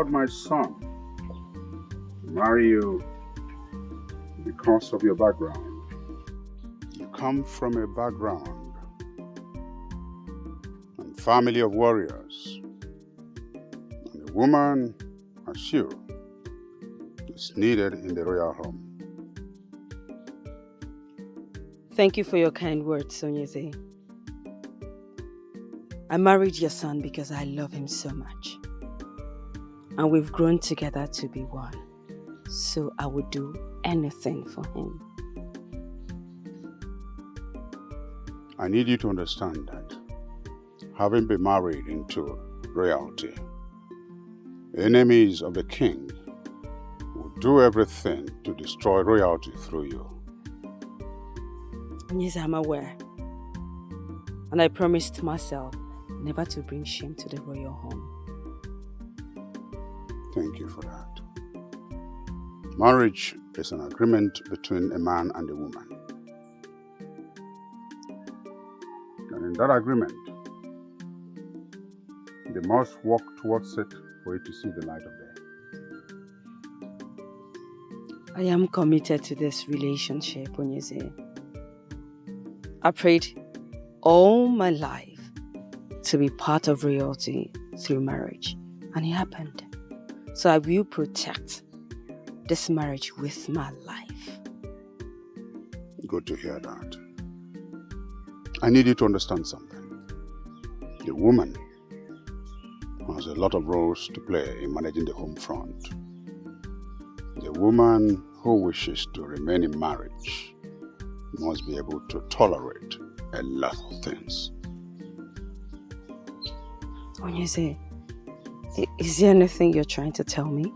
allowed my son to marry you because of your background. You come from a background and family of warriors. And a woman as you is needed in the royal home. Thank you for your kind words, Onyeze. I married your son because I love him so much. And we've grown together to be one. So I would do anything for him. I need you to understand that having been married into royalty, enemies of the king will do everything to destroy royalty through you. Yes, I'm aware. And I promised myself never to bring shame to the royal home. Thank you for that. Marriage is an agreement between a man and a woman. And in that agreement, they must work towards it for it to see the light of day. I am committed to this relationship, Onyeze. I prayed all my life to be part of royalty through marriage, and it happened. So I will protect this marriage with my life. Good to hear that. I need you to understand something. The woman has a lot of roles to play in managing the home front. The woman who wishes to remain in marriage must be able to tolerate a lot of things. Onyeze, is there anything you're trying to tell me?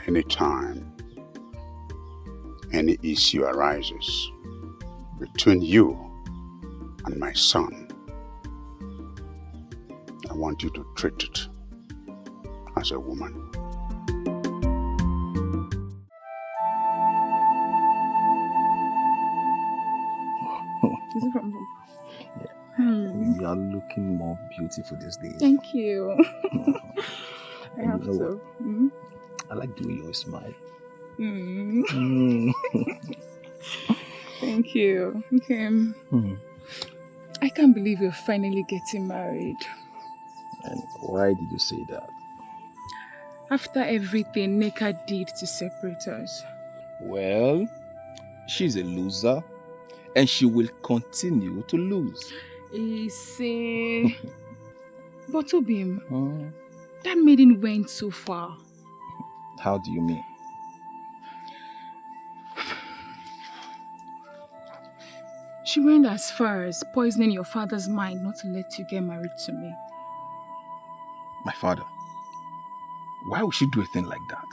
Anytime any issue arises between you and my son, I want you to treat it as a woman. Is it from home? Yeah. You are looking more beautiful these days. Thank you. I have to. I like the way you always smile. Thank you. Okay. I can't believe you're finally getting married. And why did you say that? After everything Neka did to separate us. Well, she's a loser and she will continue to lose. Say, but Obim, that maiden went so far. How do you mean? She went as far as poisoning your father's mind not to let you get married to me. My father? Why would she do a thing like that?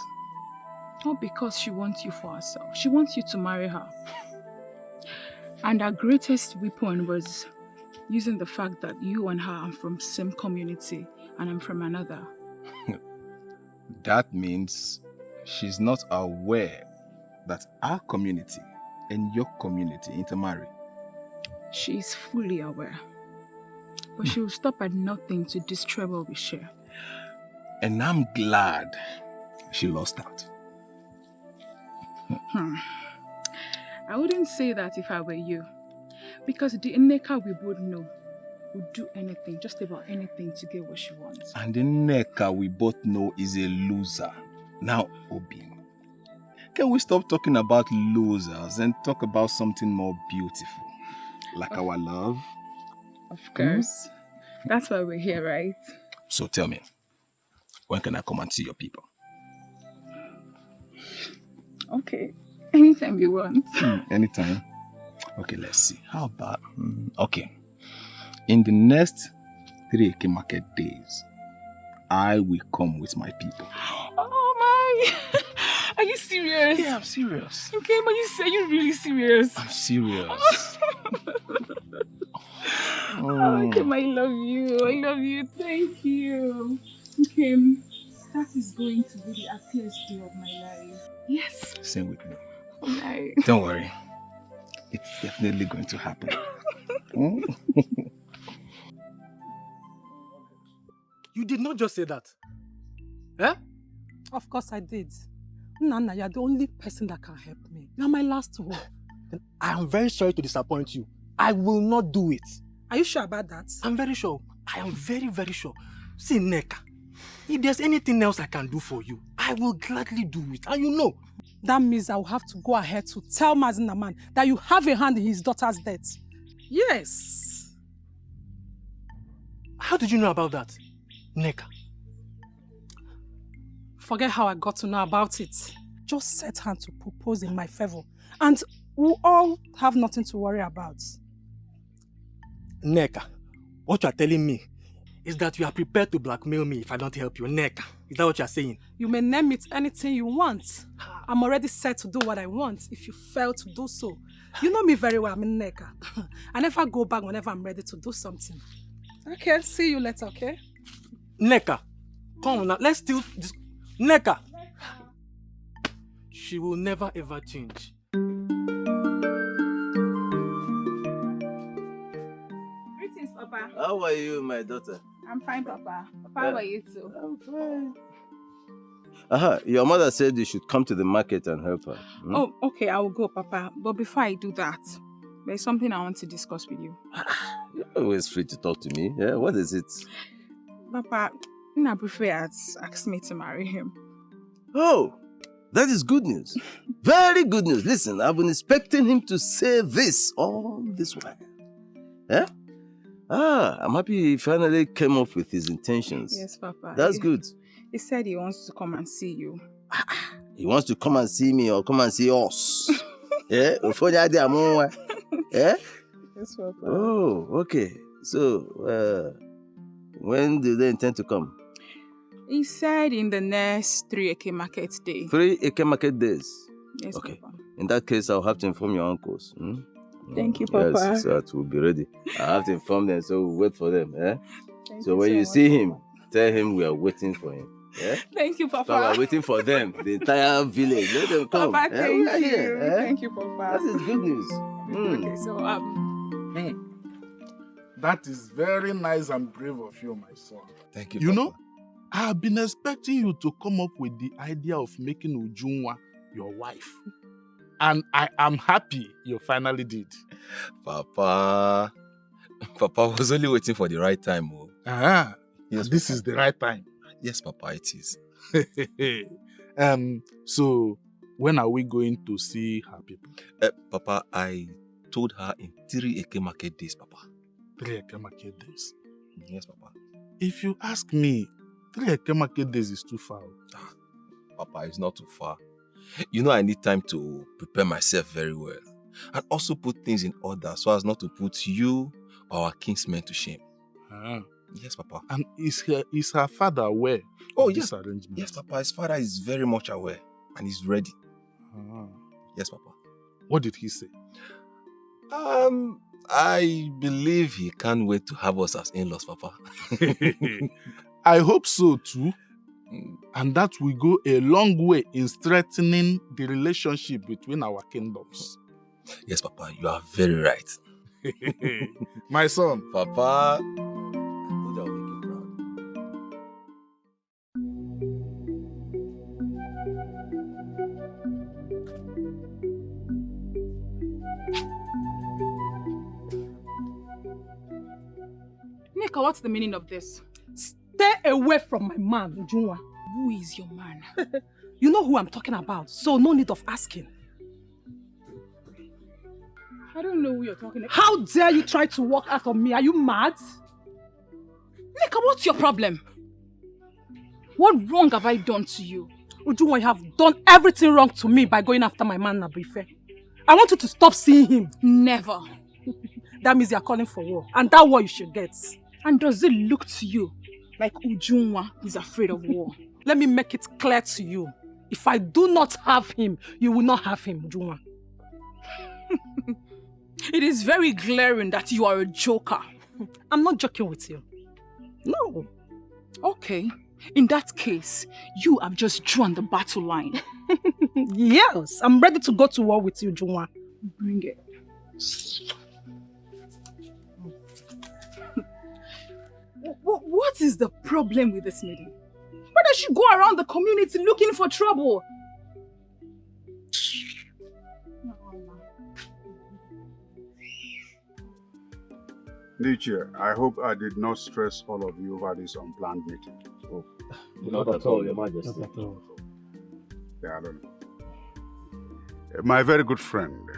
Not because she wants you for herself. She wants you to marry her. And her greatest weapon was using the fact that you and her are from the same community and I'm from another. That means she's not aware that our community and your community intermarry. She is fully aware. But she will stop at nothing to destroy what we share. And I'm glad she lost out. I wouldn't say that if I were you. Because the Nneka we both know would do anything, just about anything to get what she wants. And the Nneka we both know is a loser. Now, Obi, can we stop talking about losers and talk about something more beautiful? Like our love? Of course. That's why we're here, right? So tell me, when can I come and see your people? Okay. Anytime you want. Anytime? Okay, let's see. How about... okay. In the next 3 Eke market days, I will come with my people. Oh my! Are you serious? Yeah, I'm serious. Okay, but you say you're really serious. I'm serious. Oh, Kim, I love you. I love you. Thank you. Okay, that is going to be the happiest day of my life. Yes. Same with me. Right. Don't worry. It's definitely going to happen. You did not just say that. Eh? Of course I did. Nana, you're the only person that can help me. You're my last hope. I am very sorry to disappoint you. I will not do it. Are you sure about that? I'm very sure. I am very, very sure. See, Neka, if there's anything else I can do for you, I will gladly do it. And you know. That means I will have to go ahead to tell Mazinaman that you have a hand in his daughter's death. Yes. How did you know about that, Neka? Forget how I got to know about it. Just set hand to propose in my favor. And we'll all have nothing to worry about. Neka, what you are telling me is that you are prepared to blackmail me if I don't help you. Neka, is that what you are saying? You may name it anything you want. I'm already set to do what I want if you fail to do so. You know me very well, I'm in Neka. I never go back whenever I'm ready to do something. Okay, see you later, okay? Neka, come on now, let's still... Neka! She will never ever change. Greetings, Papa. How are you, my daughter? I'm fine, Papa. Papa, how are you too? I'm fine. Your mother said you should come to the market and help her. Hmm? Oh, okay, I will go, Papa. But before I do that, there's something I want to discuss with you. You're always free to talk to me. Yeah, what is it? Papa, Nabufe has asked me to marry him. Oh, that is good news. Very good news. Listen, I've been expecting him to say this all this while. Yeah? I'm happy he finally came up with his intentions. Yes, Papa. That's good. He said he wants to come and see you. He wants to come and see me or come and see us. Yeah? Yeah? Yes, Papa. Oh, okay. So, when do they intend to come? He said in the next 3 Eke market day. 3 Eke market days? Yes, okay. Papa. In that case, I'll have to inform your uncles. Thank you, Papa. Yes, so that we'll be ready. I have to inform them, so we'll wait for them. Eh? So when so you much, see him, tell him we are waiting for him. Yeah? Thank you, Papa. So we're waiting for them, the entire village. Let them come. Papa, thank We are you. here, eh? Thank you, Papa. That is good news. Okay, so That is very nice and brave of you, my son. Thank you, You Papa. know, I have been expecting you to come up with the idea of making Ujunwa your wife. And I am happy you finally did. Papa was only waiting for the right time. Oh. Yes, this is the right time. Yes, Papa, it is. So, when are we going to see her people? Papa, I told her in 3 Eke market days, Papa. 3 Eke market days. Yes, Papa. If you ask me, 3 Eke market days is too far. Papa, it's not too far. You know I need time to prepare myself very well. And also put things in order so as not to put you or our kinsmen to shame. Yes, Papa. And is her father aware of this arrangement? Yes, Papa. His father is very much aware and he's ready. Yes, Papa. What did he say? I believe he can't wait to have us as in-laws, Papa. I hope so too. And that will go a long way in strengthening the relationship between our kingdoms. Yes, Papa. You are very right. My son. Papa. Nika, what's the meaning of this? Stay away from my man, Ujunwa. Who is your man? You know who I'm talking about, so no need of asking. I don't know who you're talking about. How dare you try to walk out on me? Are you mad? Nika, what's your problem? What wrong have I done to you? Ujunwa, you have done everything wrong to me by going after my man, Nabrife. I want you to stop seeing him. Never. That means you're calling for war. And that war you should get. And does it look to you like Ujunwa is afraid of war? Let me make it clear to you. If I do not have him, you will not have him, Ujunwa. It is very glaring that you are a joker. I'm not joking with you. No. Okay. In that case, you have just drawn the battle line. Yes, I'm ready to go to war with you, Ujunwa. Bring it. What What is the problem with this maiden? Why does she go around the community looking for trouble? Nietzsche, I hope I did not stress all of you over this unplanned meeting. Oh, not at all, Your Majesty. Not at all. Yeah, I don't know. My very good friend,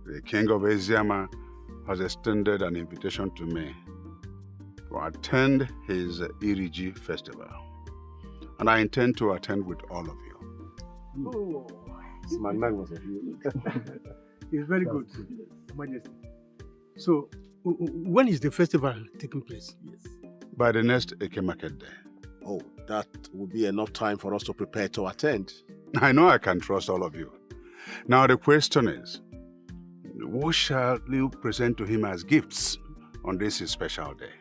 the King of Eziama, has extended an invitation to me to attend his Iriji festival. And I intend to attend with all of you. Oh, It's magnanimous of you. it's very good, Your Majesty. So, when is the festival taking place? Yes. By the next Eke Market Day. Oh, that will be enough time for us to prepare to attend. I know I can trust all of you. Now the question is, what shall you present to him as gifts on this his special day?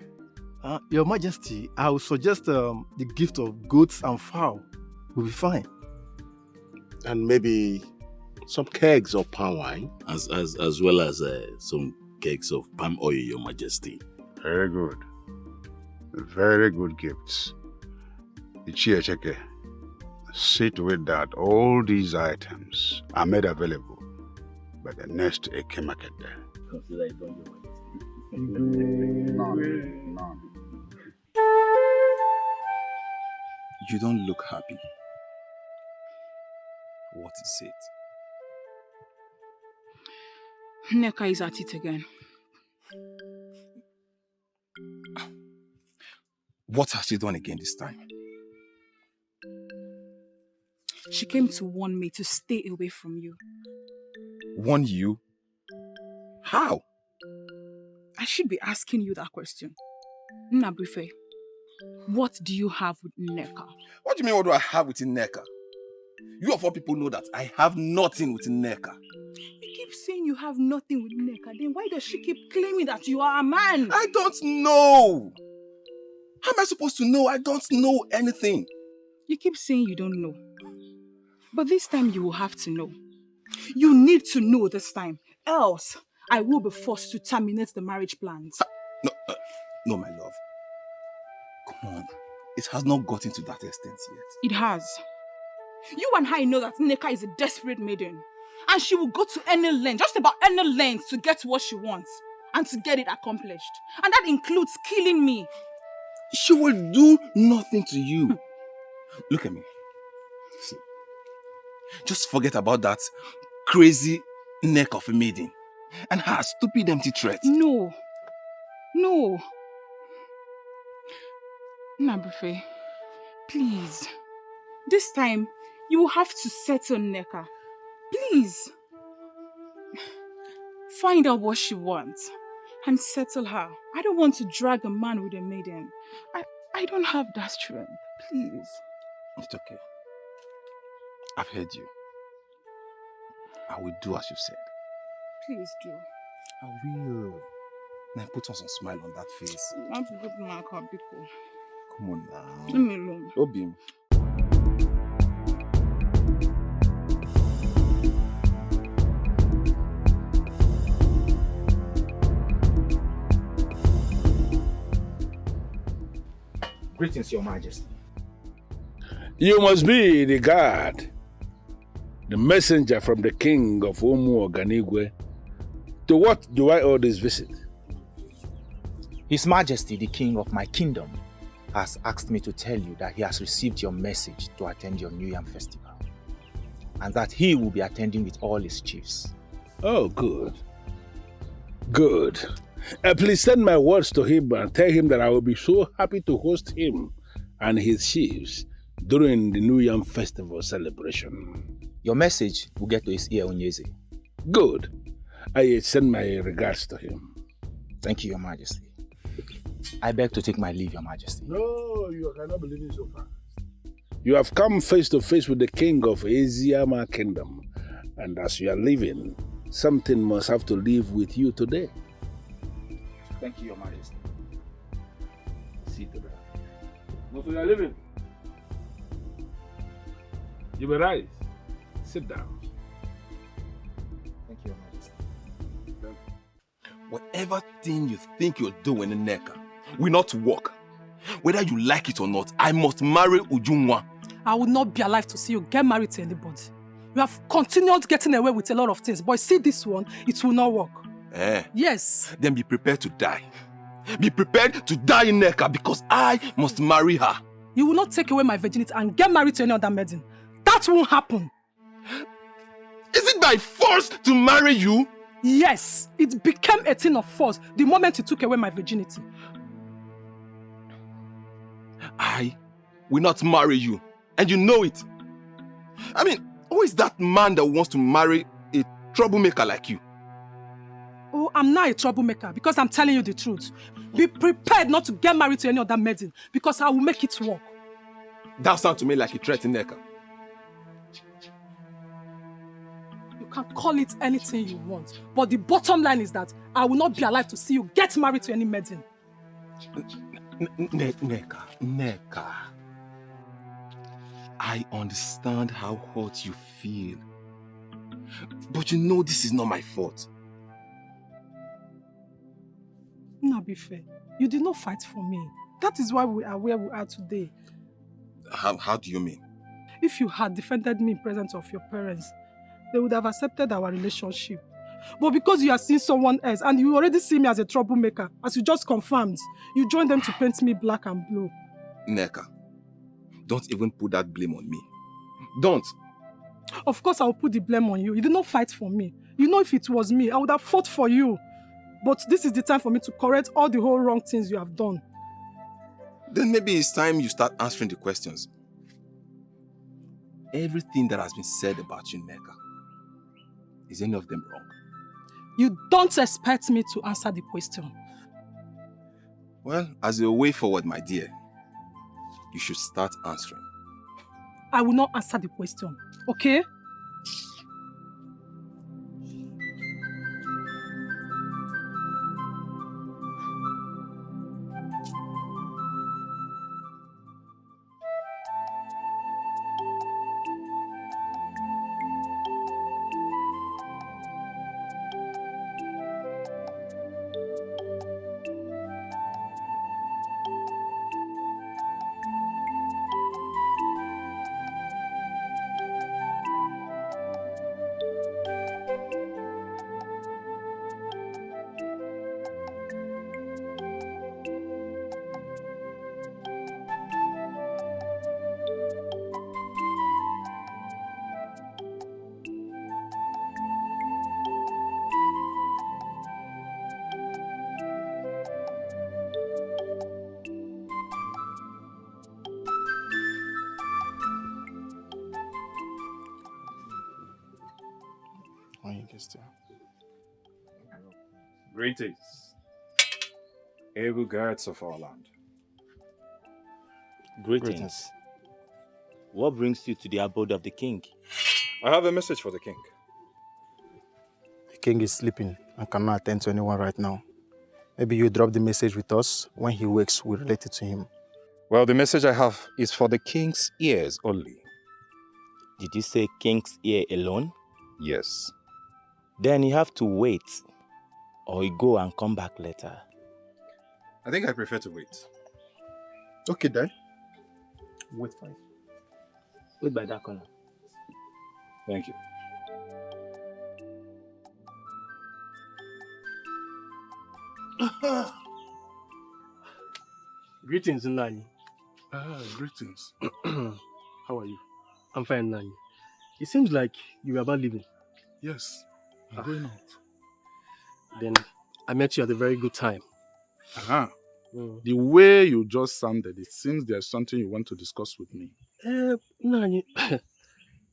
Your Majesty, I would suggest the gift of goats and fowl will be fine. And maybe some kegs of palm wine. As well as some kegs of palm oil, Your Majesty. Very good. Very good gifts. Ichiecheke, see to it that all these items are made available by the next Eke Market Day. Consider it done, Your Majesty. None. You don't look happy. What is it? Nneka is at it again. What has she done again this time? She came to warn me to stay away from you. Warn you? How? I should be asking you that question. Nnabrife, what do you have with Nneka? What do you mean, what do I have with Nneka? You of all people know that I have nothing with Nneka. You keep saying you have nothing with Nneka, then why does she keep claiming that you are a man? I don't know. How am I supposed to know? I don't know anything. You keep saying you don't know. But this time you will have to know. You need to know this time. Else, I will be forced to terminate the marriage plans. No, my love. Come on. It has not gotten to that extent yet. It has. You and I know that Nneka is a desperate maiden. And she will go to any length, just about any length, to get what she wants. And to get it accomplished. And that includes killing me. She will do nothing to you. Look at me. See. Just forget about that crazy neck of a maiden. And her stupid empty threat. No. No. Nnabrife, please. This time, you will have to settle Nneka. Please. Find out what she wants and settle her. I don't want to drag a man with a maiden. I don't have that strength. Please. It's okay. I've heard you. I will do as you said. Please do. I will. Now put on some smile on that face. I'm good, Mark. Come on now. Leave me alone. Obim. Greetings, Your Majesty. You must be the guard, the messenger from the king of Umu Oganigwe. To what do I owe this visit? His Majesty, the king of my kingdom, has asked me to tell you that he has received your message to attend your New Yam festival, and that he will be attending with all his chiefs. Oh, good. Good. Please send my words to him and tell him that I will be so happy to host him and his chiefs during the New Yam festival celebration. Your message will get to his ear, Ugezu. Good. I send my regards to him. Thank you, Your Majesty. I beg to take my leave, Your Majesty. No, you cannot believe it so fast. You have come face to face with the king of Eziama Kingdom, and as you are leaving, something must have to leave with you today. Thank you, Your Majesty. See to that. No, so you are leaving. You may rise. Sit down. Thank you, Your Majesty. Whatever thing you think you're doing, Nneka, will not work. Whether you like it or not, I must marry Ujunwa. I will not be alive to see you get married to anybody. You have continued getting away with a lot of things, but see this one, it will not work. Yes. Then be prepared to die. Be prepared to die in Neka because I must marry her. You will not take away my virginity and get married to any other maiden. That won't happen. Is it by force to marry you? Yes, it became a thing of force the moment you took away my virginity. I will not marry you, and you know it. I mean, who is that man that wants to marry a troublemaker like you? Oh, I'm not a troublemaker because I'm telling you the truth. Be prepared not to get married to any other maiden because I will make it work. That sounds to me like a threat in Neka. You can call it anything you want, but the bottom line is that I will not be alive to see you get married to any maiden. Neka. I understand how hurt you feel. But you know this is not my fault. Nabife, you did not fight for me. That is why we are where we are today. How do you mean? If you had defended me in presence of your parents, they would have accepted our relationship. But because you have seen someone else and you already see me as a troublemaker, as you just confirmed, you joined them to paint me black and blue. Neka, don't even put that blame on me. Don't. Of course I will put the blame on you. You did not fight for me. You know if it was me, I would have fought for you. But this is the time for me to correct all the whole wrong things you have done. Then maybe it's time you start answering the questions. Everything that has been said about you, Neka, is any of them wrong? You don't expect me to answer the question. Well, as a way forward, my dear, you should start answering. I will not answer the question, okay? Greetings, able guards of our land. Greetings. What brings you to the abode of the king? I have a message for the king. The king is sleeping and cannot attend to anyone right now. Maybe you drop the message with us. When he wakes, we'll relate it to him. Well, the message I have is for the king's ears only. Did you say king's ear alone? Yes. Then you have to wait, or you go and come back later. I think I prefer to wait. Okay, then. Wait fine. Wait by that corner. Thank you. Greetings, Nani. Greetings. How are you? I'm fine, Nani. It seems like you were about leaving. Yes, I'm going out. Then I met you at a very good time. The way you just sounded, it seems there's something you want to discuss with me. Nani,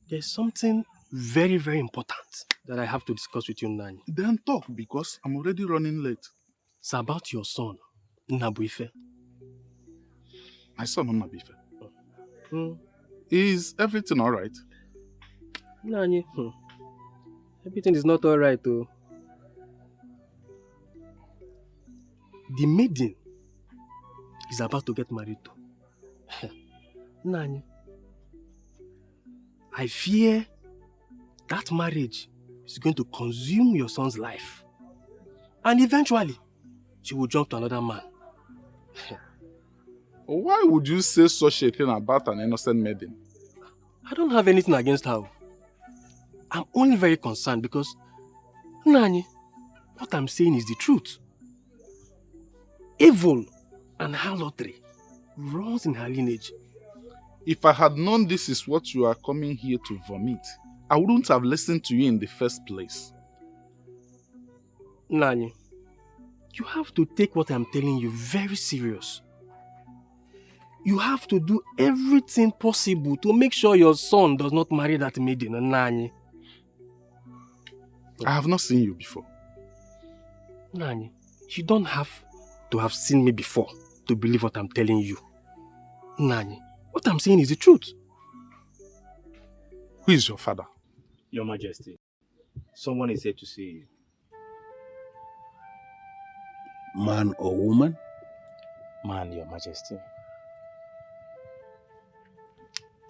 there's something very, very important that I have to discuss with you, Nani. Then talk, because I'm already running late. It's about your son, Nnabuife. My son, Nnabuife. Is everything all right? Nani, everything is not all right, though. The maiden is about to get married to. Nani, I fear that marriage is going to consume your son's life. And eventually, she will jump to another man. Why would you say such a thing about an innocent maiden? I don't have anything against her. I'm only very concerned because, Nani, what I'm saying is the truth. Evil and harlotry runs in her lineage. If I had known this is what you are coming here to vomit, I wouldn't have listened to you in the first place. Nani, you have to take what I'm telling you very serious. You have to do everything possible to make sure your son does not marry that maiden, Nani. I have not seen you before. Nani, you don't have to have seen me before to believe what I'm telling you. Nani, what I'm saying is the truth. Who is your father? Your Majesty, someone is here to see you. Man or woman? Man, Your Majesty.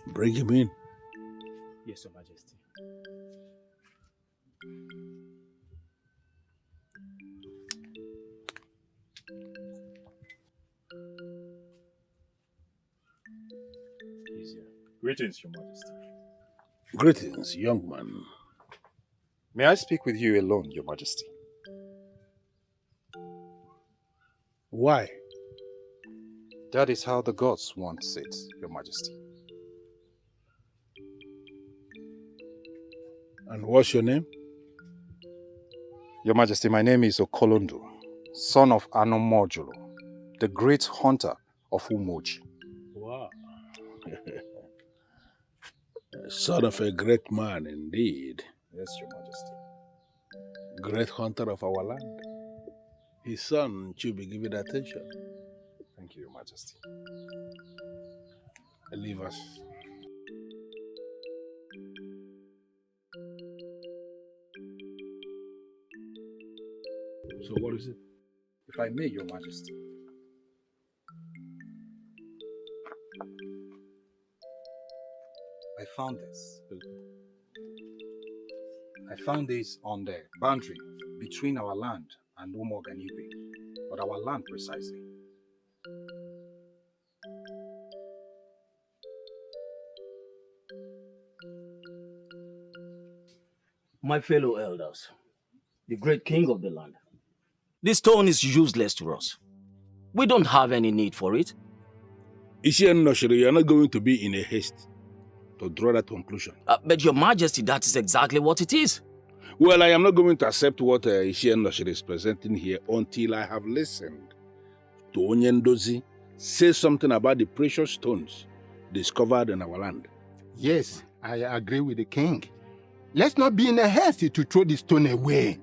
Bring him in. Yes, Your Majesty. He's here. Greetings, Your Majesty. Greetings, young man. May I speak with you alone, Your Majesty? Why? That is how the gods want it, Your Majesty. And what's your name? Your Majesty, my name is Okolondo, son of Anomojolo, the great hunter of Umoji. Wow. Son of a great man indeed. Yes, Your Majesty. Great hunter of our land. His son should be given attention. Thank you, Your Majesty. Leave us. So what is it? If I may, Your Majesty. I found this. I found this on the boundary between our land and Umoganibe, but our land precisely. My fellow elders, the great king of the land, this stone is useless to us. We don't have any need for it. Ishienoshiri, you're not going to be in a haste to draw that conclusion. But Your Majesty, that is exactly what it is. Well, I am not going to accept what Ishienoshiri is presenting here until I have listened to Onyendozi say something about the precious stones discovered in our land. Yes, I agree with the king. Let's not be in a haste to throw the stone away.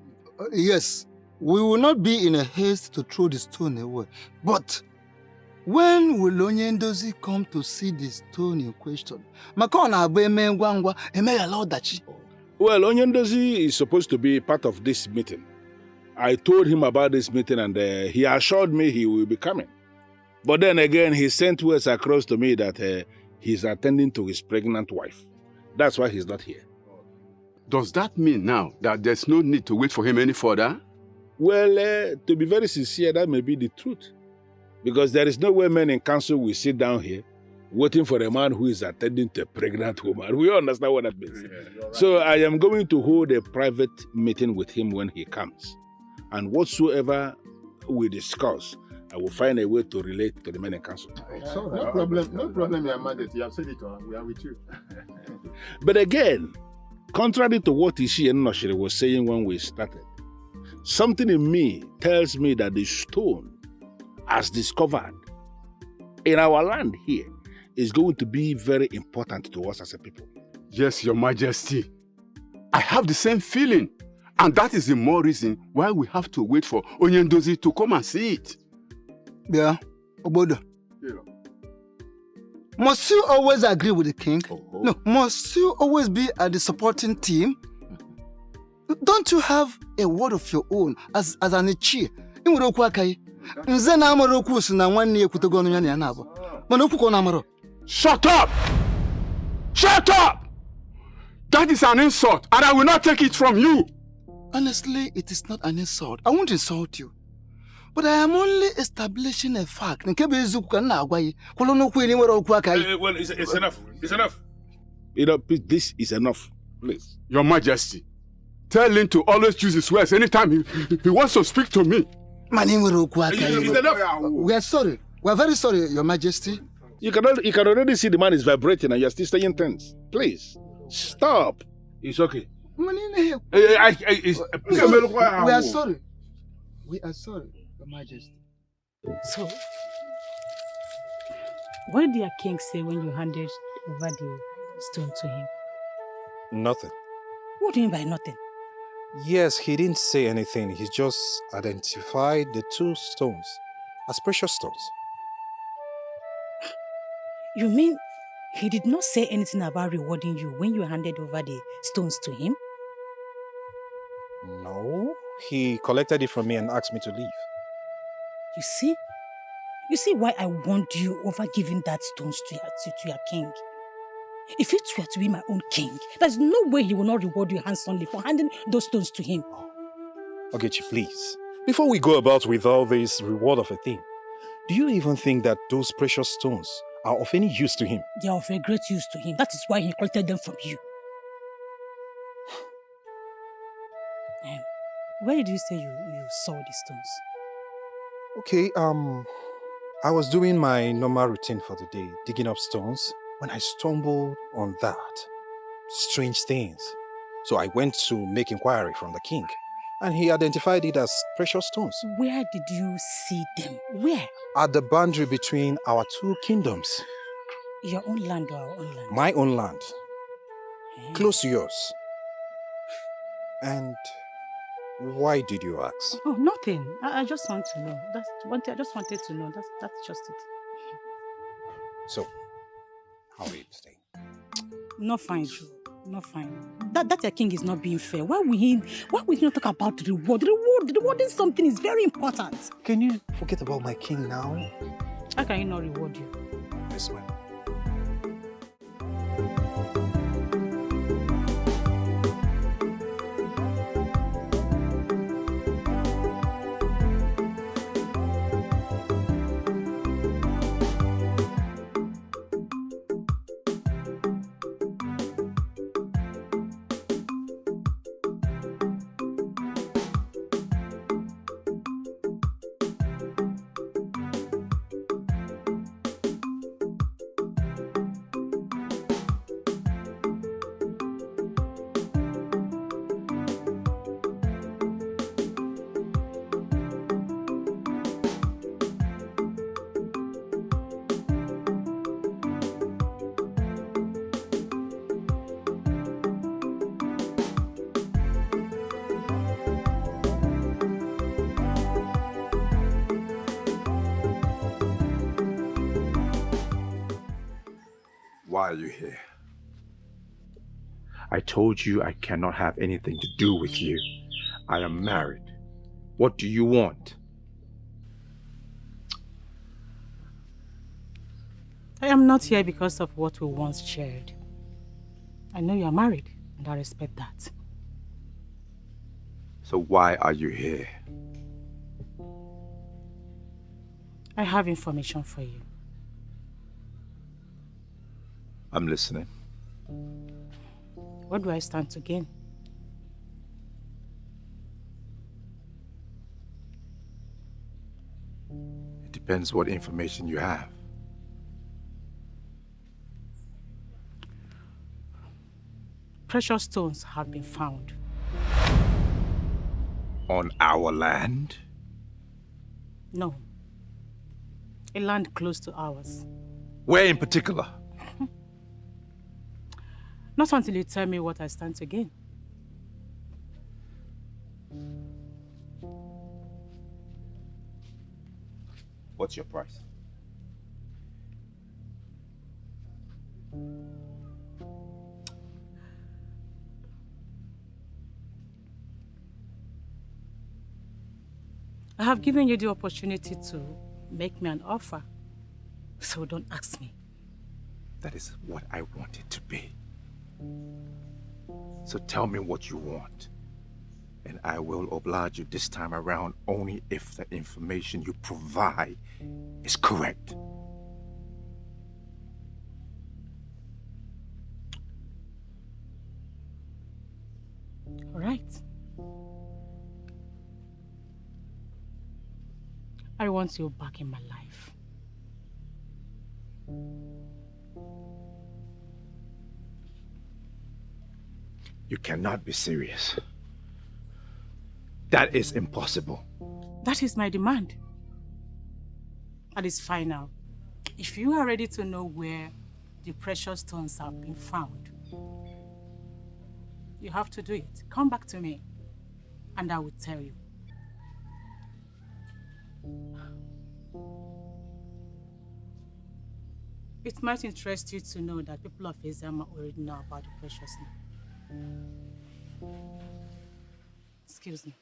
Yes, we will not be in a haste to throw the stone away. But when will Onyendozi come to see the stone in question? Well, Onyendozi is supposed to be part of this meeting. I told him about this meeting and he assured me he will be coming. But then again, he sent words across to me that he's attending to his pregnant wife. That's why he's not here. Does that mean now that there's no need to wait for him any further? Well, to be very sincere, that may be the truth. Because there is no way men in council will sit down here waiting for a man who is attending to a pregnant woman. We understand what that means. Right. So I am going to hold a private meeting with him when he comes. And whatsoever we discuss, I will find a way to relate to the men in council. No problem, Your Majesty. You have said it to us. We are with you. But again, contrary to what Ishi and Noshiri was saying when we started, something in me tells me that the stone, as discovered in our land here, is going to be very important to us as a people. Yes, Your Majesty. I have the same feeling. And that is the more reason why we have to wait for Onyendozi to come and see it. Yeah, Obodo. Yeah. Must you always agree with the king? No, must you always be at the supporting team? Don't you have a word of your own as an Ichie? Shut up! Shut up! That is an insult, and I will not take it from you. Honestly, it is not an insult. I won't insult you. But I am only establishing a fact. Well, it's enough. It's enough. This is enough. Please. Your Majesty, tell him to always choose his words anytime he wants to speak to me. It's enough. We are sorry. We are very sorry, Your Majesty. You can already see the man is vibrating and you're still staying tense. Please, stop. It's okay. We are sorry. We are sorry, Your Majesty. So, what did your king say when you handed over the stone to him? Nothing. What do you mean by nothing? Yes, he didn't say anything. He just identified the 2 stones as precious stones. You mean he did not say anything about rewarding you when you handed over the stones to him? No, he collected it from me and asked me to leave. You see? You see why I warned you over giving that stones to your king? If it were to be my own king, there's no way he will not reward you handsomely for handing those stones to him. Ogechi, please. Before we go about with all this reward of a thing, do you even think that those precious stones are of any use to him? They are of a great use to him. That is why he collected them from you. Where did you say you saw the stones? Okay, I was doing my normal routine for the day, digging up stones, when I stumbled on that. Strange things. So I went to make inquiry from the king, and he identified it as precious stones. Where did you see them? Where? At the boundary between our 2 kingdoms. Your own land or our own land? My own land. Close to yours. And why did you ask? Oh, nothing. I just want to know. I just wanted to know. That's just it. So, how are you today? Not fine, Joe. Not fine. That your king is not being fair. Why will he not talk about the reward? Rewarding something is very important. Can you forget about my king now? How can he not reward you? This way. Why are you here? I told you I cannot have anything to do with you. I am married. What do you want? I am not here because of what we once shared. I know you are married, and I respect that. So why are you here? I have information for you. I'm listening. What do I stand to gain? It depends what information you have. Precious stones have been found. On our land? No. A land close to ours. Where in particular? Not until you tell me what I stand to gain. What's your price? I have given you the opportunity to make me an offer, so don't ask me. That is what I want it to be. So tell me what you want, and then I will oblige you this time around only if the information you provide is correct. All right. I want you back in my life. You cannot be serious. That is impossible. That is my demand. That is final. If you are ready to know where the precious stones have been found, you have to do it. Come back to me, and I will tell you. It might interest you to know that people of Ezama already know about the precious stone. Excuse me.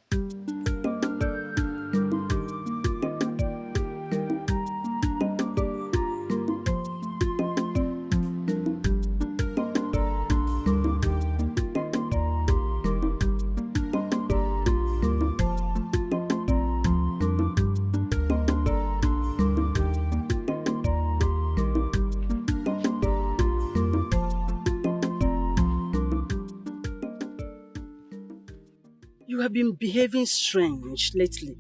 You have been behaving strange lately.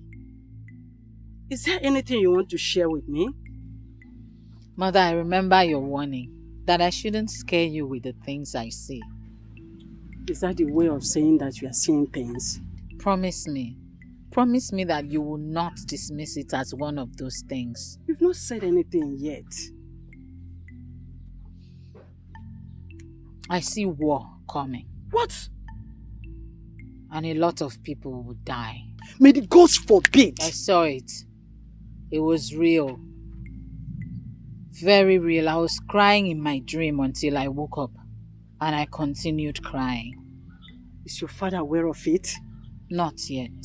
Is there anything you want to share with me? Mother, I remember your warning that I shouldn't scare you with the things I see. Is that the way of saying that you are seeing things? Promise me. Promise me that you will not dismiss it as one of those things. You've not said anything yet. I see war coming. What? And a lot of people will die. May the gods forbid! I saw it. It was real. Very real. I was crying in my dream until I woke up. And I continued crying. Is your father aware of it? Not yet.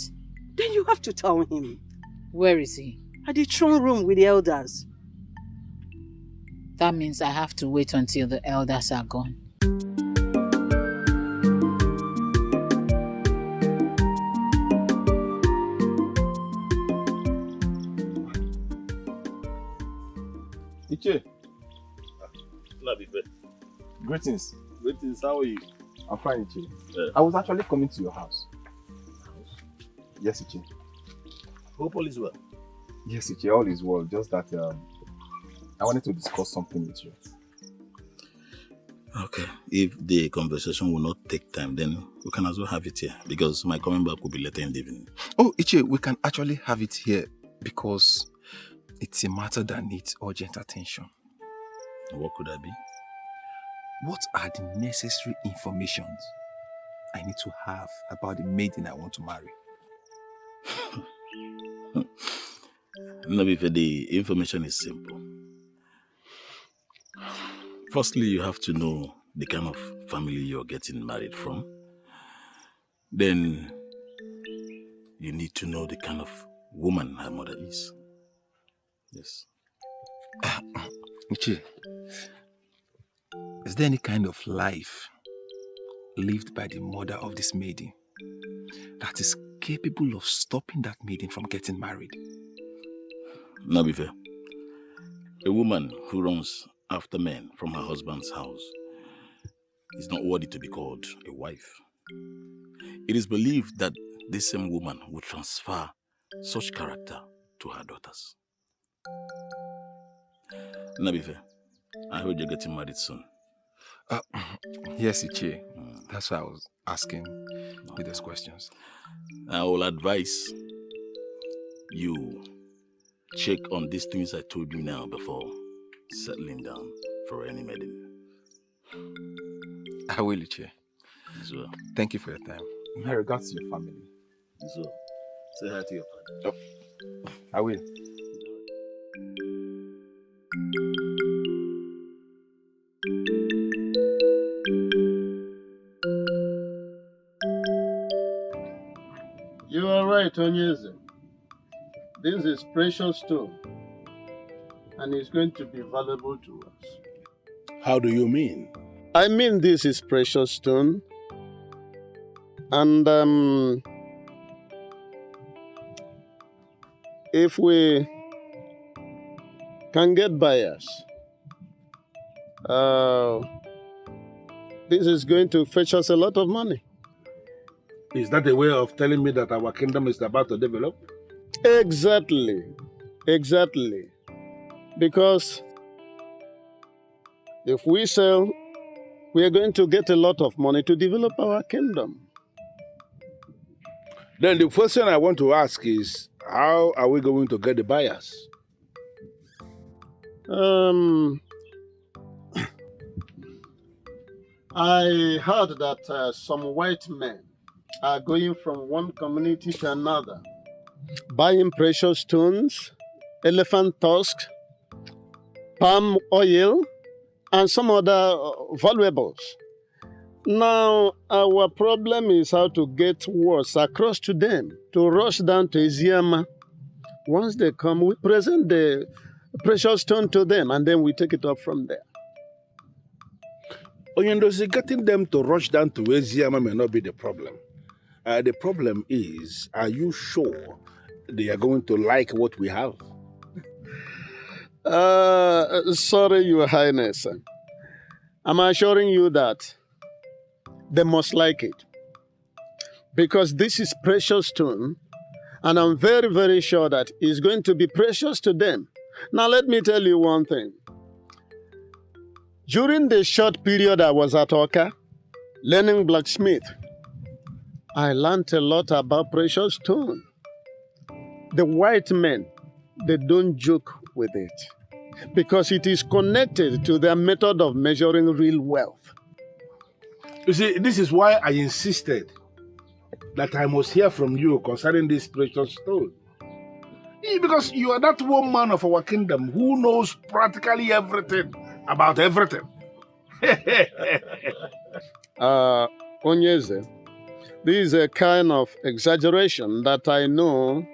Then you have to tell him. Where is he? At the throne room with the elders. That means I have to wait until the elders are gone. Iche. Vicker. Greetings. Greetings, how are you? I'm fine, Iche. I was actually coming to your house. Yes, Iche. Hope all is well. Yes, Iche, all is well. Just that I wanted to discuss something with you. Okay. If the conversation will not take time, then we can as well have it here. Because my coming back will be later in the evening. Oh, Iche, we can actually have it here because it's a matter that needs urgent attention. What could that be? What are the necessary informations I need to have about the maiden I want to marry? Vicker, the information is simple. Firstly, you have to know the kind of family you're getting married from. Then, you need to know the kind of woman her mother is. Yes. Iche, is there any kind of life lived by the mother of this maiden that is capable of stopping that maiden from getting married? Vicker, a woman who runs after men from her husband's house is not worthy to be called a wife. It is believed that this same woman will transfer such character to her daughters. Vicker, I heard you're getting married soon. Yes, Iche. That's why I was asking you those questions. I will advise you check on these things I told you now before settling down for any maiden. I will, Iche. So, thank you for your time. My regards to your family. So, say hi to your father. Oh, I will. You are right, Ugezu. This is precious stone, and it's going to be valuable to us. How do you mean? I mean this is precious stone, and if we can get buyers, this is going to fetch us a lot of money. Is that a way of telling me that our kingdom is about to develop? Exactly. Exactly. Because if we sell, we are going to get a lot of money to develop our kingdom. Then the question I want to ask is, how are we going to get the buyers? I heard that some white men are going from one community to another, buying precious stones, elephant tusks, palm oil, and some other valuables. Now, our problem is how to get words across to them, to rush down to Eziama. Once they come, we present the precious stone to them, and then we take it up from there. Onyendozi, getting them to rush down to Eziama may not be the problem. The problem is, are you sure they are going to like what we have? Sorry, Your Highness. I'm assuring you that they must like it. Because this is precious stone, and I'm very, very sure that it's going to be precious to them. Now, let me tell you one thing. During the short period I was at Oka, learning blacksmith, I learned a lot about precious stone. The white men, they don't joke with it because it is connected to their method of measuring real wealth. You see, this is why I insisted that I must hear from you concerning this precious stone. Because you are that one man of our kingdom who knows practically everything about everything. Ugezu, this is a kind of exaggeration that I know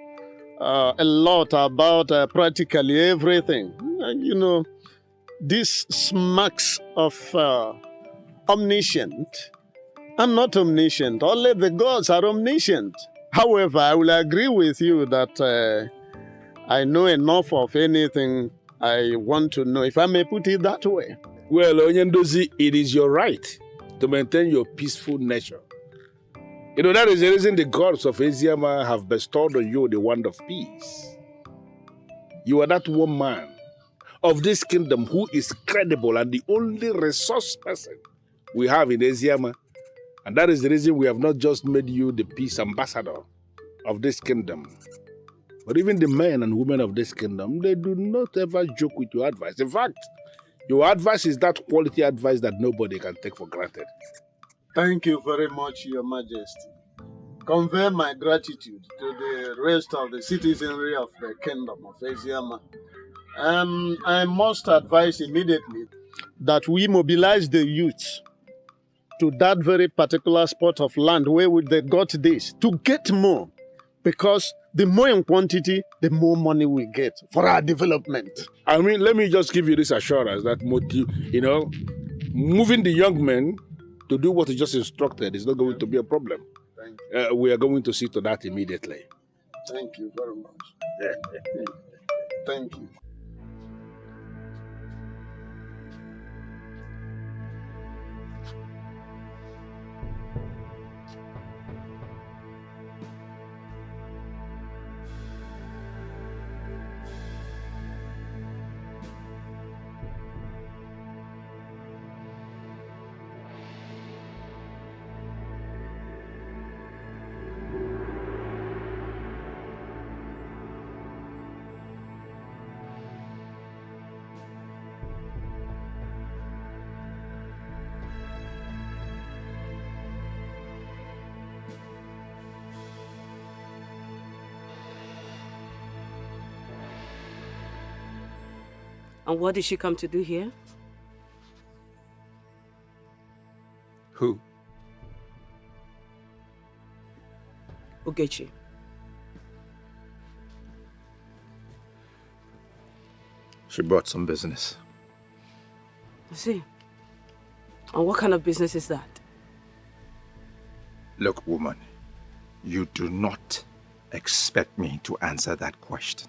a lot about practically everything. You know, this smacks of omniscient. I'm not omniscient. Only the gods are omniscient. However, I will agree with you that I know enough of anything I want to know, if I may put it that way. Well, Onyendozi, it is your right to maintain your peaceful nature. You know, that is the reason the gods of Eziama have bestowed on you the wand of peace. You are that one man of this kingdom who is credible and the only resource person we have in Eziama. And that is the reason we have not just made you the peace ambassador of this kingdom, but even the men and women of this kingdom, they do not ever joke with your advice. In fact, your advice is that quality advice that nobody can take for granted. Thank you very much, Your Majesty. Convey my gratitude to the rest of the citizenry of the kingdom of Eziama. I must advise immediately that we mobilize the youth to that very particular spot of land where they got this, to get more. Because the more in quantity, the more money we get for our development. I mean, let me just give you this assurance that, moving the young men to do what you just instructed is not going to be a problem. We are going to see to that immediately. Thank you very much. Thank you. And what did she come to do here? Who? Ugezu. She brought some business. I see. And what kind of business is that? Look, woman, you do not expect me to answer that question.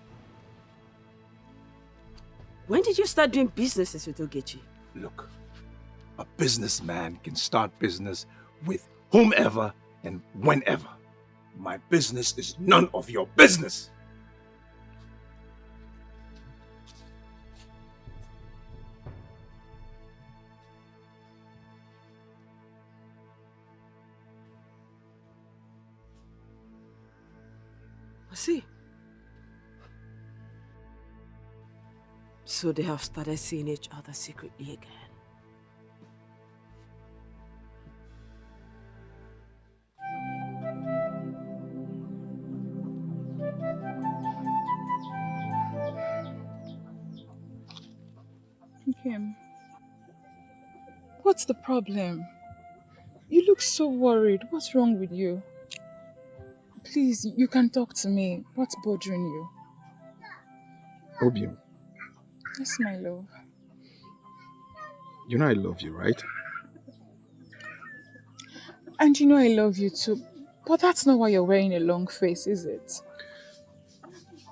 When did you start doing businesses with Ugezu? Look, a businessman can start business with whomever and whenever. My business is none of your business. I see. So they have started seeing each other secretly again. Kim, what's the problem? You look so worried. What's wrong with you? Please, you can talk to me. What's bothering you? Obium, Yes, my love. you know I love you, right? And you know I love you too. But that's not why you're wearing a long face, is it?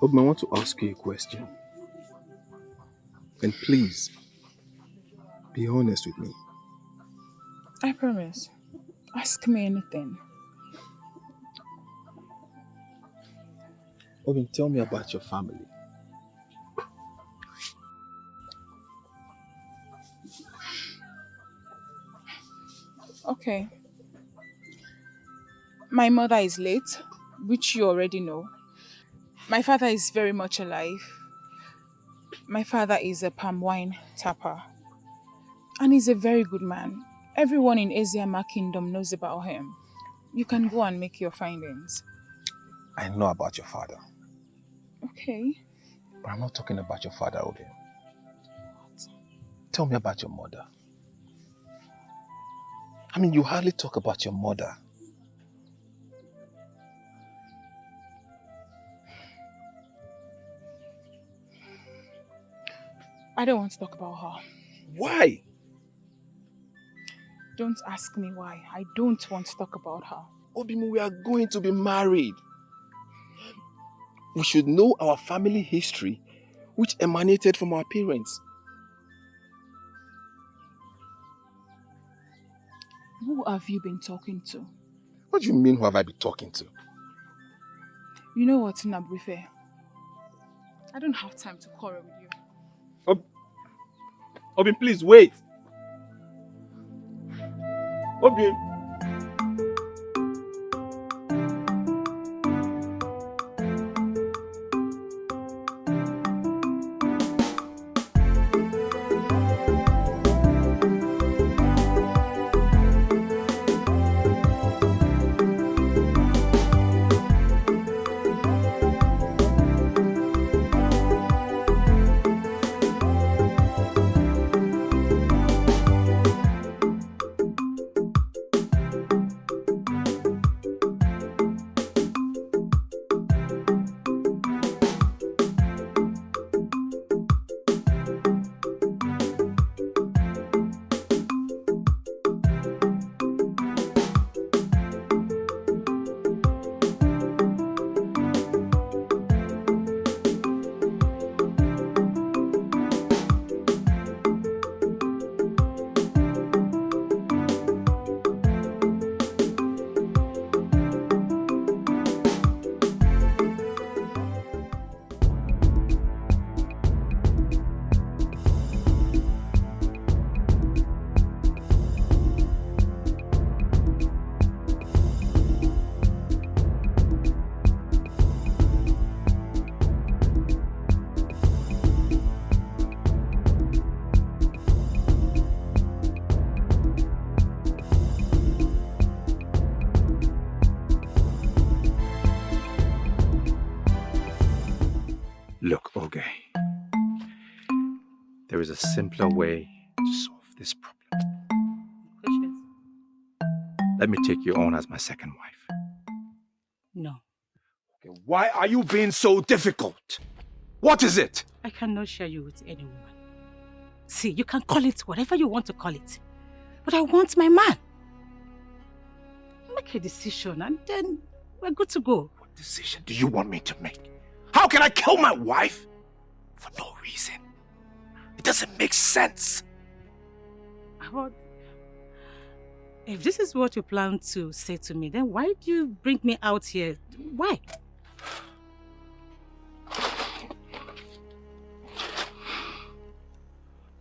Obium, I want to ask you a question. And please, be honest with me. I promise. Ask me anything. Obium, tell me about your family. Okay. My mother is late, which you already know. My father is very much alive. My father is a palm wine tapper. And he's a very good man. Everyone in Eziama Kingdom knows about him. You can go and make your findings. I know about your father, Okay. but I'm not talking about your father, Obium. Tell me about your mother. I mean, you hardly talk about your mother. I don't want to talk about her. Why? Don't ask me why. I don't want to talk about her. Obimu, we are going to be married. We should know our family history, which emanated from our parents. Who have you been talking to? What do you mean, who have I been talking to? You know what, Nabrife? I don't have time to quarrel with you. Obin, please wait. Obin. Look, Oge, there is a simpler way to solve this problem. Let me take you on as my second wife. No. Okay, why are you being so difficult? What is it? I cannot share you with any woman. See, you can call it whatever you want to call it. But I want my man. Make a decision and then we're good to go. decision do you want me to make? How can I kill my wife for no reason? It doesn't make sense. But if this is what you plan to say to me, then why do you bring me out here? Why?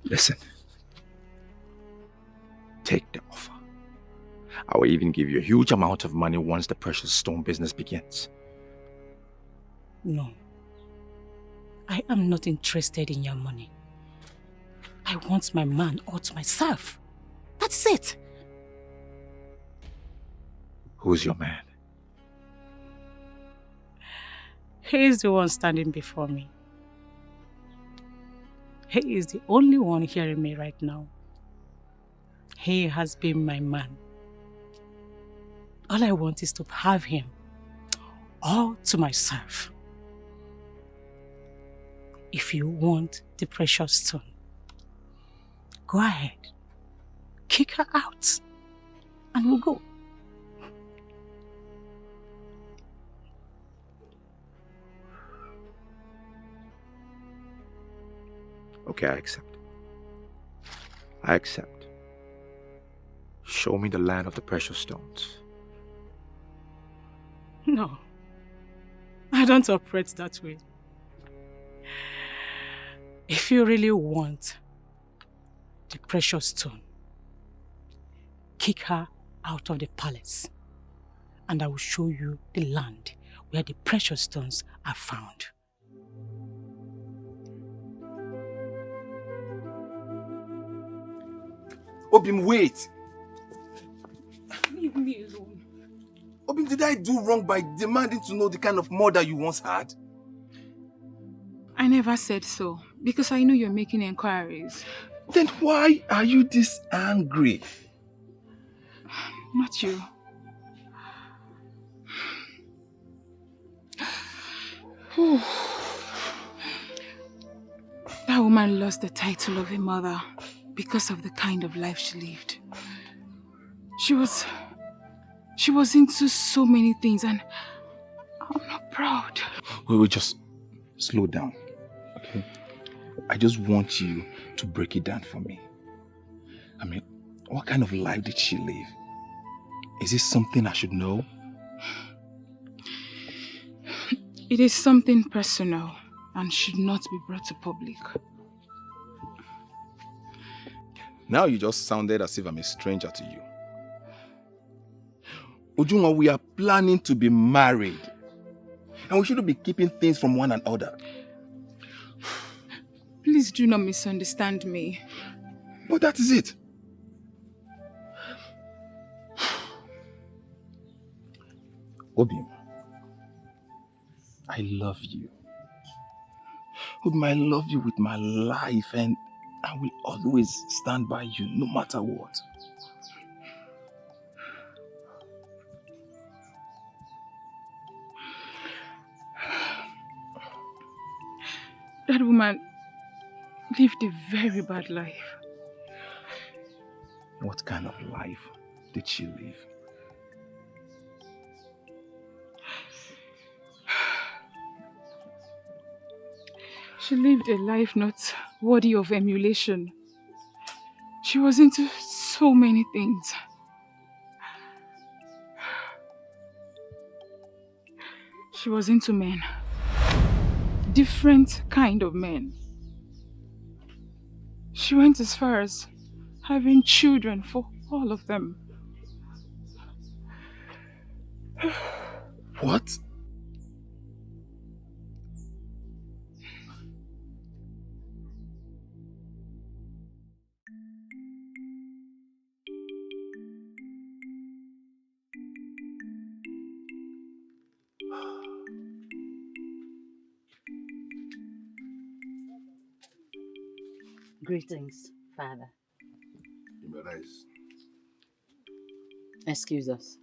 Listen. Take the offer. I will even give you a huge amount of money once the precious stone business begins. No. I am not interested in your money. I want my man all to myself. That's it. Who's your man? He is the one standing before me. He is the only one hearing me right now. He has been my man. All I want is to have him all to myself. If you want the precious stone, go ahead, kick her out, and we'll go. Okay, I accept. I accept. Show me the land of the precious stones. No, I don't operate that way. If you really want the precious stone, kick her out of the palace, and I will show you the land where the precious stones are found. Obim, wait! Leave me alone. Obim, did I do wrong by demanding to know the kind of mother you once had? I never said so, because I know you're making inquiries. Then why are you this angry? Not you. That woman lost the title of a mother because of the kind of life she lived. She was into so many things, and I'm not proud. We just slow down, okay? I just want you to break it down for me. I mean, what kind of life did she live? Is this something I should know? It is something personal and should not be brought to public. Now you just sounded as if I'm a stranger to you. Ujunwa, we are planning to be married. And we shouldn't be keeping things from one another. Please do not misunderstand me. But that is it. Obim, I love you. Obim, I love you with my life, and I will always stand by you no matter what. That woman lived a very bad life. What kind of life did she live? She lived a life not worthy of emulation. She was into so many things. She was into men. Different kind of men. She went as far as having children for all of them. What? Greetings, Father. You may rise. Excuse us.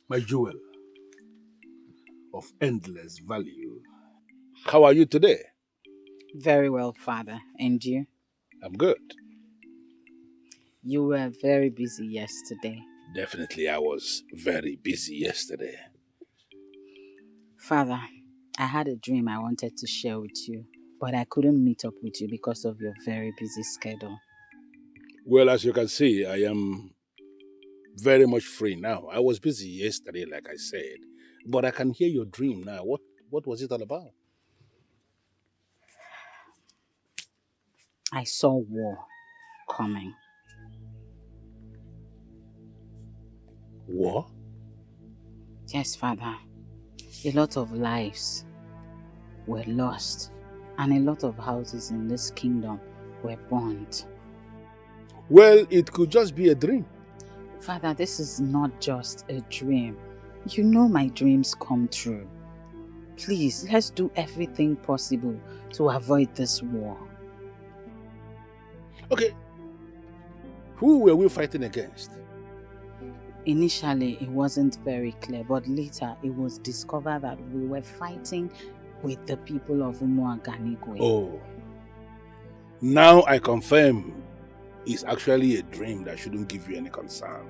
My jewel of endless value. How are you today? Very well, Father. And you? I'm good. You were very busy yesterday. Definitely, I was very busy yesterday. Father, I had a dream I wanted to share with you, but I couldn't meet up with you because of your very busy schedule. Well, as you can see, I am very much free now. I was busy yesterday, like I said, but I can hear your dream now. What was it all about? I saw war coming. War? Yes, Father. A lot of lives were lost, and a lot of houses in this kingdom were burnt. Well, it could just be a dream. Father, this is not just a dream. You know my dreams come true. Please, let's do everything possible to avoid this war. Okay. Who were we fighting against? Initially, it wasn't very clear, but later it was discovered that we were fighting with the people of Umuaganigwe. Oh. Now I confirm it's actually a dream that shouldn't give you any concern.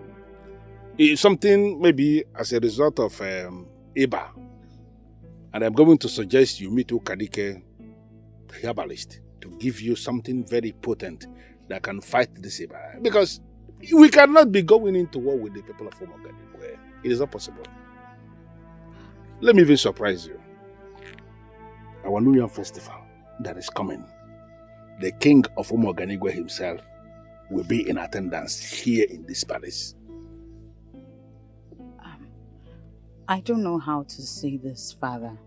It's something maybe as a result of Iba. And I'm going to suggest you meet Ukadike, the herbalist, to give you something very potent that can fight this Iba. Because we cannot be going into war with the people of Umuaganigwe. It is not possible. Let me even surprise you. Our New Year festival that is coming, the king of Umuaganigwe himself will be in attendance here in this palace. I don't know how to say this, Father,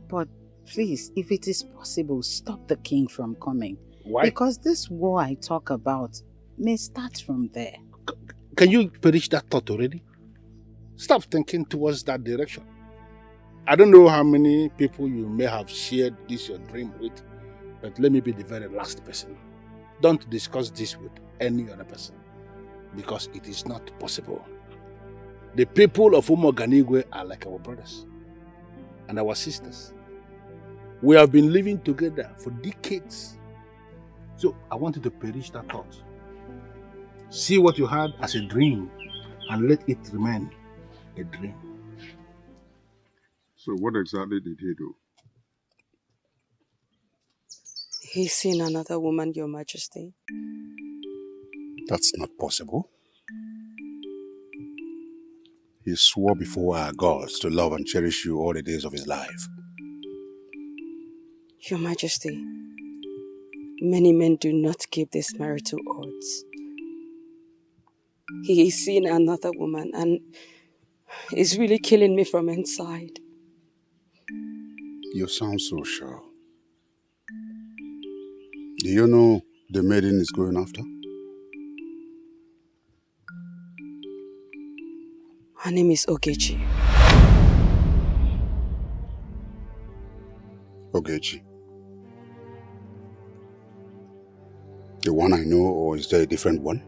but please, if it is possible, stop the king from coming. Why? Because this war I talk about may start from there. Can you perish that thought already? Stop thinking towards that direction. I don't know how many people you may have shared this your dream with, but let me be the very last person. Don't discuss this with any other person, because it is not possible. The people of Umuaganigwe are like our brothers and our sisters. We have been living together for decades. So I want you to perish that thought. See what you had as a dream and let it remain a dream. So what exactly did he do? He's seen another woman, Your Majesty. That's not possible. He swore before our gods to love and cherish you all the days of his life. Your Majesty, many men do not keep these marital oaths. He is seeing another woman and is really killing me from inside. You sound so sure. Do you know the maiden is going after? Her name is Ugezu. Ugezu. The one I know, or is there a different one?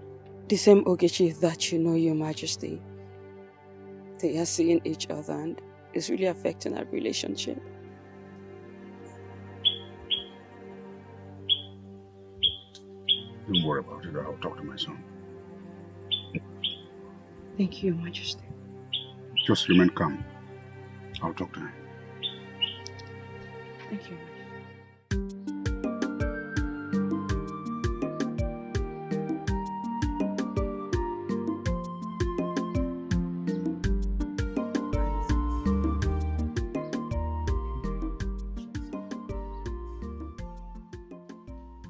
The same Ugezu that you know, Your Majesty. They are seeing each other and it's really affecting our relationship. Don't worry about it. I'll talk to my son. Thank you, Your Majesty. Just remain calm. I'll talk to him. Thank you.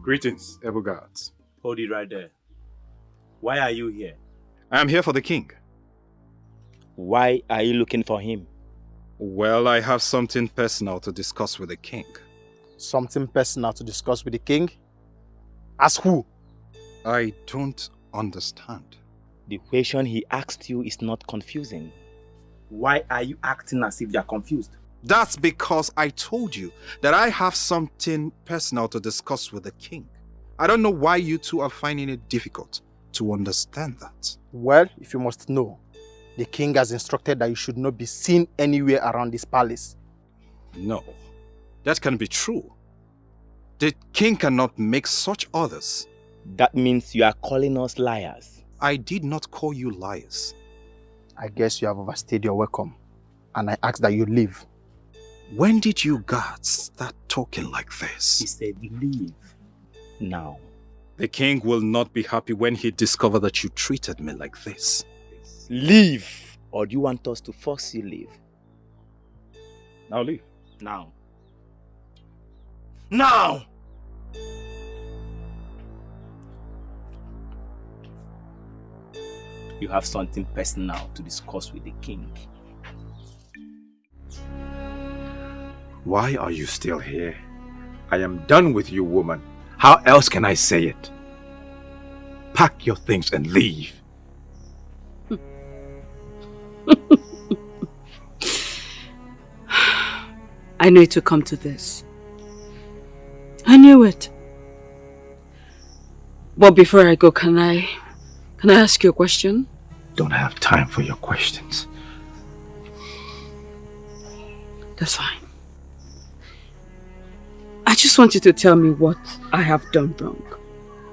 Greetings, able guards. Hold it right there. Why are you here? I am here for the king. Why are you looking for him? Well, I have something personal to discuss with the king. Something personal to discuss with the king? Ask who? I don't understand. The question he asked you is not confusing. Why are you acting as if you are confused? That's because I told you that I have something personal to discuss with the king. I don't know why you two are finding it difficult to understand that. Well, if you must know, the king has instructed that you should not be seen anywhere around this palace. No, that can be true. The king cannot make such orders. That means you are calling us liars. I did not call you liars. I guess you have overstayed your welcome, and I ask that you leave. When did you guards start talking like this? He said leave. Now. The king will not be happy when he discovers that you treated me like this. Leave! Or do you want us to force you leave? Now leave. Now. Now! You have something personal to discuss with the king. Why are you still here? I am done with you, woman. How else can I say it? Pack your things and leave. I knew it would come to this. I knew it. But before I go, can I ask you a question? Don't have time for your questions. That's fine. I just want you to tell me what I have done wrong.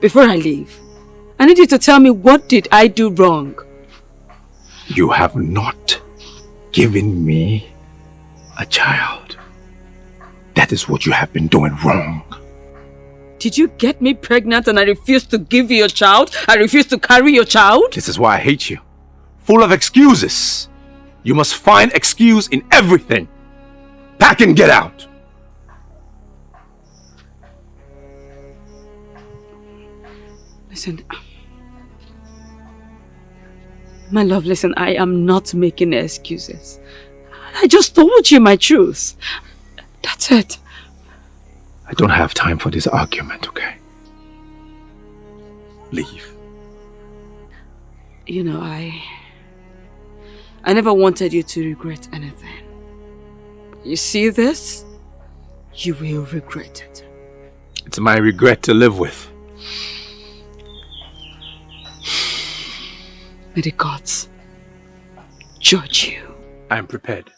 Before I leave, I need you to tell me, what did I do wrong? You have not given me a child. That is what you have been doing wrong. Did you get me pregnant and I refused to give you a child? I refused to carry your child? This is why I hate you. Full of excuses. You must find excuse in everything. Pack and get out. Listen, my love, listen, I am not making excuses. I just told you my truth. That's it. I don't have time for this argument, okay? Leave. You know, I never wanted you to regret anything. You see this? You will regret it. It's my regret to live with. May the gods judge you. I am prepared.